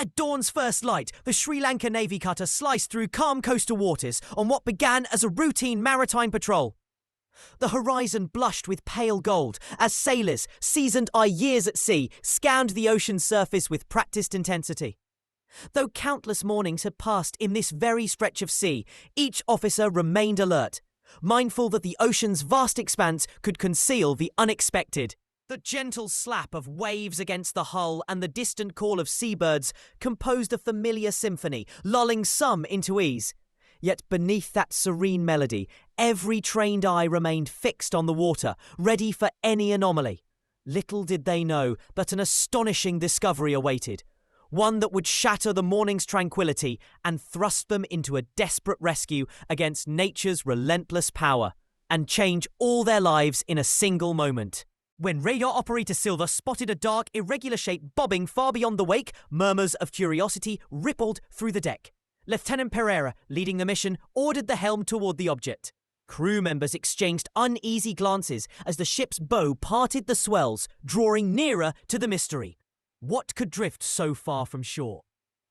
At dawn's first light, the Sri Lanka Navy cutter sliced through calm coastal waters on what began as a routine maritime patrol. The horizon blushed with pale gold as sailors, seasoned by years at sea, scanned the ocean's surface with practiced intensity. Though countless mornings had passed in this very stretch of sea, each officer remained alert, mindful that the ocean's vast expanse could conceal the unexpected. The gentle slap of waves against the hull and the distant call of seabirds composed a familiar symphony, lulling some into ease. Yet beneath that serene melody, every trained eye remained fixed on the water, ready for any anomaly. Little did they know that an astonishing discovery awaited, one that would shatter the morning's tranquility and thrust them into a desperate rescue against nature's relentless power, and change all their lives in a single moment. When radar operator Silver spotted a dark, irregular shape bobbing far beyond the wake, murmurs of curiosity rippled through the deck. Lieutenant Pereira, leading the mission, ordered the helm toward the object. Crew members exchanged uneasy glances as the ship's bow parted the swells, drawing nearer to the mystery. What could drift so far from shore?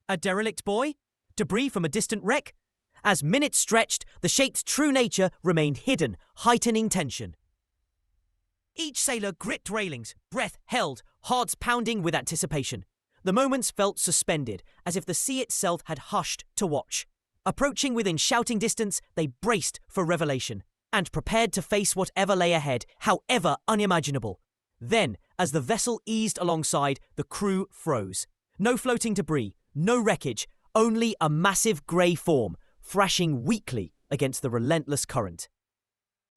A derelict buoy? Debris from a distant wreck? As minutes stretched, the shape's true nature remained hidden, heightening tension. Each sailor gripped railings, breath held, hearts pounding with anticipation. The moments felt suspended, as if the sea itself had hushed to watch. Approaching within shouting distance, they braced for revelation, and prepared to face whatever lay ahead, however unimaginable. Then, as the vessel eased alongside, the crew froze. No floating debris, no wreckage, only a massive grey form, thrashing weakly against the relentless current.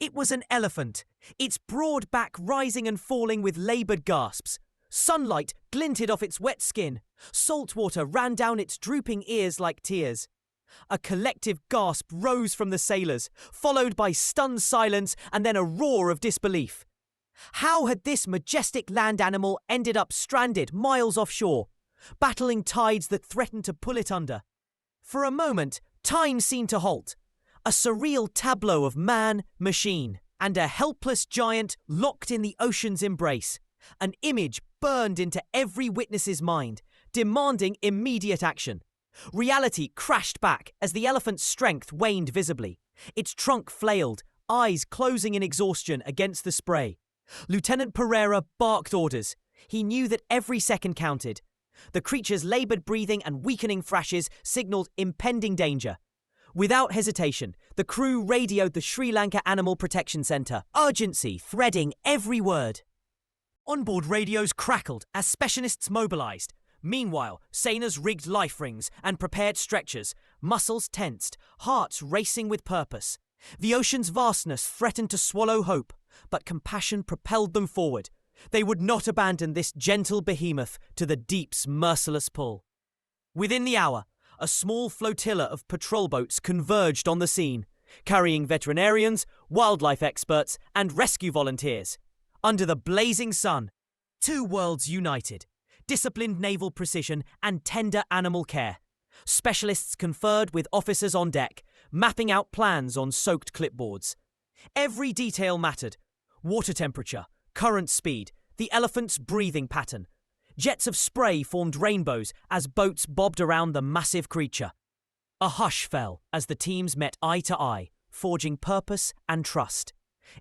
It was an elephant, its broad back rising and falling with laboured gasps. Sunlight glinted off its wet skin. Salt water ran down its drooping ears like tears. A collective gasp rose from the sailors, followed by stunned silence and then a roar of disbelief. How had this majestic land animal ended up stranded miles offshore, battling tides that threatened to pull it under? For a moment, time seemed to halt. A surreal tableau of man, machine, and a helpless giant locked in the ocean's embrace. An image burned into every witness's mind, demanding immediate action. Reality crashed back as the elephant's strength waned visibly. Its trunk flailed, eyes closing in exhaustion against the spray. Lieutenant Pereira barked orders. He knew that every second counted. The creature's laboured breathing and weakening thrashes signalled impending danger. Without hesitation, the crew radioed the Sri Lanka Animal Protection Centre, urgency threading every word. Onboard radios crackled as specialists mobilised. Meanwhile, sailors rigged life rings and prepared stretchers, muscles tensed, hearts racing with purpose. The ocean's vastness threatened to swallow hope, but compassion propelled them forward. They would not abandon this gentle behemoth to the deep's merciless pull. Within the hour, a small flotilla of patrol boats converged on the scene, carrying veterinarians, wildlife experts, and rescue volunteers. Under the blazing sun, two worlds united, disciplined naval precision and tender animal care. Specialists conferred with officers on deck, mapping out plans on soaked clipboards. Every detail mattered: water temperature, current speed, the elephant's breathing pattern. Jets of spray formed rainbows as boats bobbed around the massive creature. A hush fell as the teams met eye to eye, forging purpose and trust.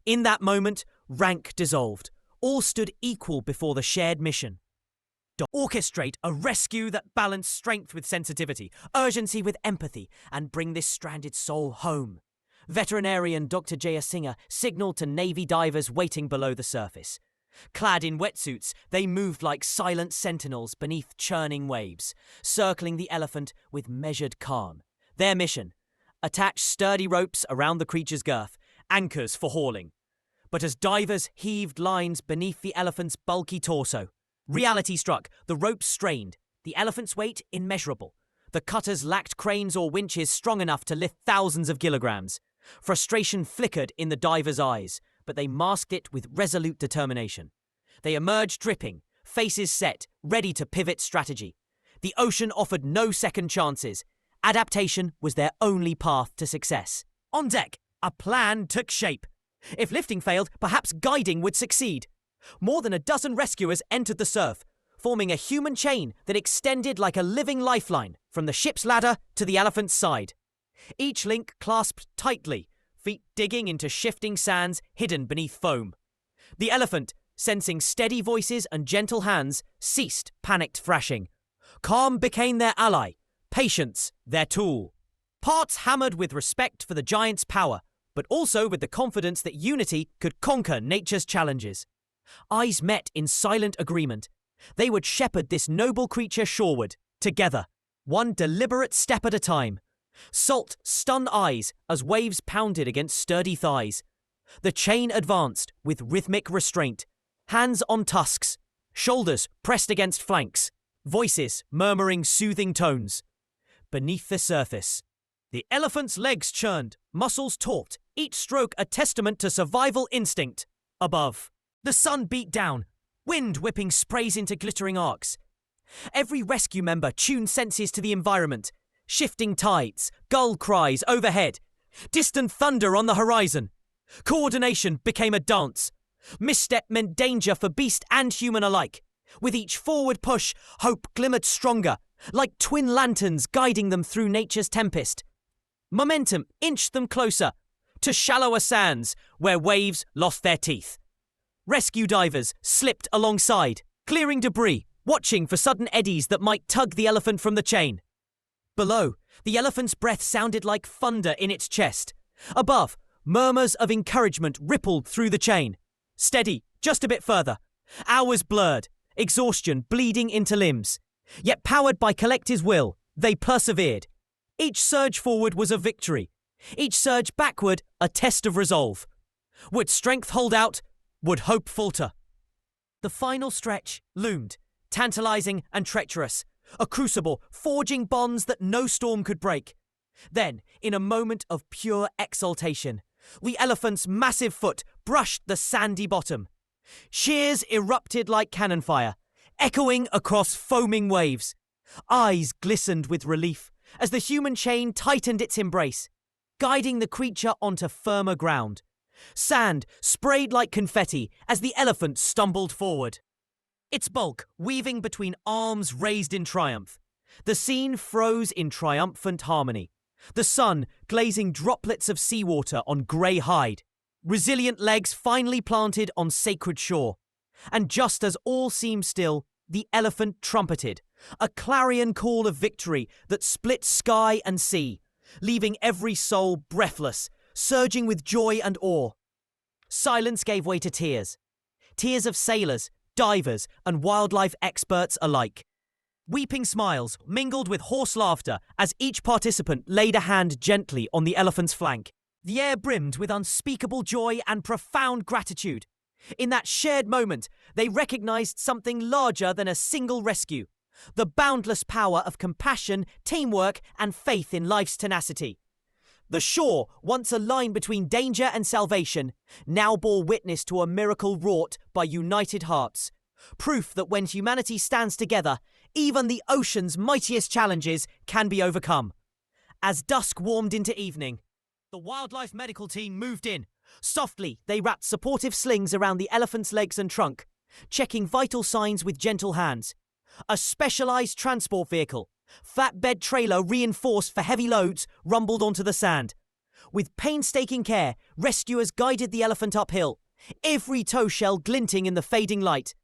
In that moment, rank dissolved. All stood equal before the shared mission. To orchestrate a rescue that balanced strength with sensitivity, urgency with empathy, and bring this stranded soul home. Veterinarian Dr. Jayasinghe signaled to Navy divers waiting below the surface. Clad in wetsuits, they moved like silent sentinels beneath churning waves, circling the elephant with measured calm. Their mission: attach sturdy ropes around the creature's girth, anchors for hauling. But as divers heaved lines beneath the elephant's bulky torso, reality struck. The ropes strained, the elephant's weight immeasurable. The cutters lacked cranes or winches strong enough to lift thousands of kilograms. Frustration flickered in the divers' eyes, but they masked it with resolute determination. They emerged dripping, faces set, ready to pivot strategy. The ocean offered no second chances. Adaptation was their only path to success. On deck, a plan took shape. If lifting failed, perhaps guiding would succeed. More than a dozen rescuers entered the surf, forming a human chain that extended like a living lifeline from the ship's ladder to the elephant's side. Each link clasped tightly, feet digging into shifting sands hidden beneath foam. The elephant, sensing steady voices and gentle hands, ceased panicked thrashing. Calm became their ally, patience their tool. Parts hammered with respect for the giant's power, but also with the confidence that unity could conquer nature's challenges. Eyes met in silent agreement. They would shepherd this noble creature shoreward, together, one deliberate step at a time. Salt stunned eyes as waves pounded against sturdy thighs. The chain advanced with rhythmic restraint, hands on tusks, shoulders pressed against flanks, voices murmuring soothing tones. Beneath the surface, the elephant's legs churned, muscles taut, each stroke a testament to survival instinct. Above, the sun beat down, wind whipping sprays into glittering arcs. Every rescue member tuned senses to the environment. Shifting tides, gull cries overhead, distant thunder on the horizon. Coordination became a dance. Misstep meant danger for beast and human alike. With each forward push, hope glimmered stronger, like twin lanterns guiding them through nature's tempest. Momentum inched them closer, to shallower sands where waves lost their teeth. Rescue divers slipped alongside, clearing debris, watching for sudden eddies that might tug the elephant from the chain. Below, the elephant's breath sounded like thunder in its chest. Above, murmurs of encouragement rippled through the chain. Steady, just a bit further. Hours blurred, exhaustion bleeding into limbs. Yet powered by collective will, they persevered. Each surge forward was a victory. Each surge backward a test of resolve. Would strength hold out? Would hope falter? The final stretch loomed, tantalizing and treacherous. A crucible, forging bonds that no storm could break. Then, in a moment of pure exultation, the elephant's massive foot brushed the sandy bottom. Shears erupted like cannon fire, echoing across foaming waves. Eyes glistened with relief as the human chain tightened its embrace, guiding the creature onto firmer ground. Sand sprayed like confetti as the elephant stumbled forward. Its bulk weaving between arms raised in triumph. The scene froze in triumphant harmony. The sun glazing droplets of seawater on grey hide. Resilient legs finally planted on sacred shore. And just as all seemed still, the elephant trumpeted, a clarion call of victory that split sky and sea, leaving every soul breathless, surging with joy and awe. Silence gave way to tears. Tears of sailors, divers, and wildlife experts alike. Weeping smiles mingled with hoarse laughter as each participant laid a hand gently on the elephant's flank. The air brimmed with unspeakable joy and profound gratitude. In that shared moment, they recognized something larger than a single rescue. The boundless power of compassion, teamwork, and faith in life's tenacity. The shore, once a line between danger and salvation, now bore witness to a miracle wrought by united hearts. Proof that when humanity stands together, even the ocean's mightiest challenges can be overcome. As dusk warmed into evening, the wildlife medical team moved in. Softly, they wrapped supportive slings around the elephant's legs and trunk, checking vital signs with gentle hands. A specialized transport vehicle, flatbed trailer reinforced for heavy loads, rumbled onto the sand. With painstaking care, rescuers guided the elephant uphill, every toe shell glinting in the fading light.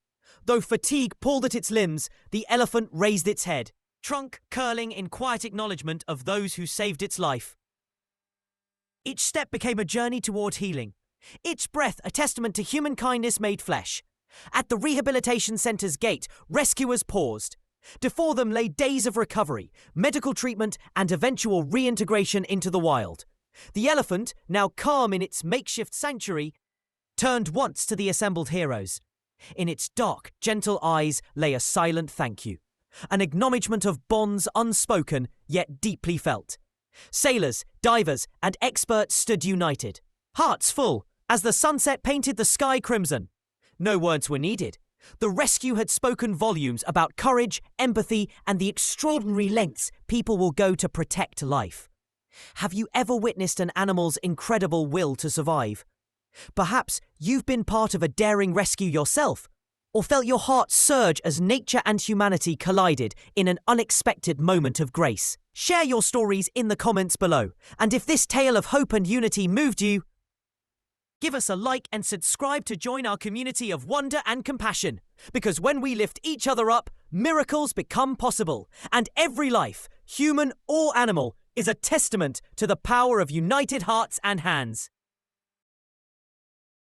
Though fatigue pulled at its limbs, the elephant raised its head, trunk curling in quiet acknowledgement of those who saved its life. Each step became a journey toward healing, each breath a testament to human kindness made flesh. At the rehabilitation center's gate, rescuers paused. Before them lay days of recovery, medical treatment, and eventual reintegration into the wild. The elephant, now calm in its makeshift sanctuary, turned once to the assembled heroes. In its dark, gentle eyes lay a silent thank you, an acknowledgement of bonds unspoken yet deeply felt. Sailors, divers, and experts stood united, hearts full as the sunset painted the sky crimson. No words were needed. The rescue had spoken volumes about courage, empathy, and the extraordinary lengths people will go to protect life. Have you ever witnessed an animal's incredible will to survive? Perhaps you've been part of a daring rescue yourself, Or felt your heart surge as nature and humanity collided in an unexpected moment of grace? Share your stories in the comments below. And if this tale of hope and unity moved you, give us a like and subscribe to join our community of wonder and compassion. Because when we lift each other up, miracles become possible. And every life, human or animal, is a testament to the power of united hearts and hands.